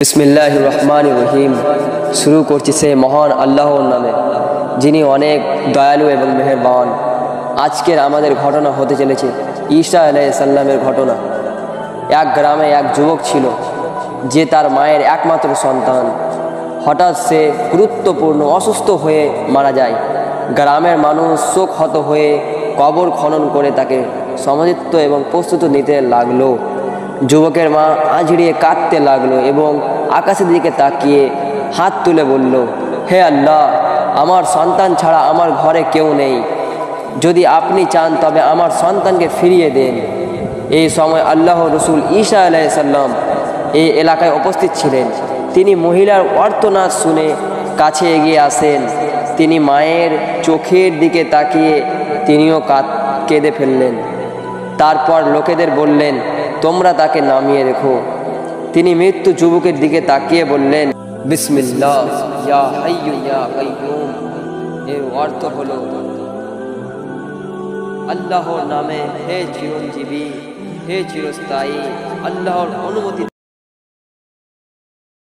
বিসমিল্লাহির রহমানির রহিম। শুরু করছি সেই মহান আল্লাহর নামে, যিনি অনেক দয়ালু এবং মেহেরবান। আজকের আমাদের ঘটনা হতে চলেছে ঈসা আলাইহিস সালামের ঘটনা। এক গ্রামে এক যুবক ছিল, যে তার মায়ের একমাত্র সন্তান। হঠাৎ সে গুরুত্বপূর্ণ অসুস্থ হয়ে মারা যায়। গ্রামের মানুষ শোকহত হয়ে কবর খনন করে তাকে সমাধিত্ব এবং প্রস্তুতি নিতে লাগলো। যুবকের মা আঁচড়িয়ে কাঁদতে লাগলো এবং আকাশের দিকে তাকিয়ে হাত তুলে বলল, হে আল্লাহ, আমার সন্তান ছাড়া আমার ঘরে কেউ নেই। যদি আপনি চান তবে আমার সন্তানকে ফিরিয়ে দেন। এই সময় আল্লাহ রসুল ঈসা আলাইহিস সালাম এই এলাকায় উপস্থিত ছিলেন। তিনি মহিলার আর্তনাদ শুনে কাছে এগিয়ে আসেন। তিনি মায়ের চোখের দিকে তাকিয়ে তিনিও কেঁদে ফেললেন। তারপর লোকেদের বললেন, তোমরা তাকে নামিয়ে রেখো। তিনি মৃত্যু যুবকের দিকে তাকিয়ে বললেন, বিসমিল্লাহ ইয়া হাইয়ু ইয়া কাইয়ুম। এর অর্থ হলো, আল্লাহর নামে হে চিরঞ্জীবী, হে চিরস্থায়ী, আল্লাহর অনুমতি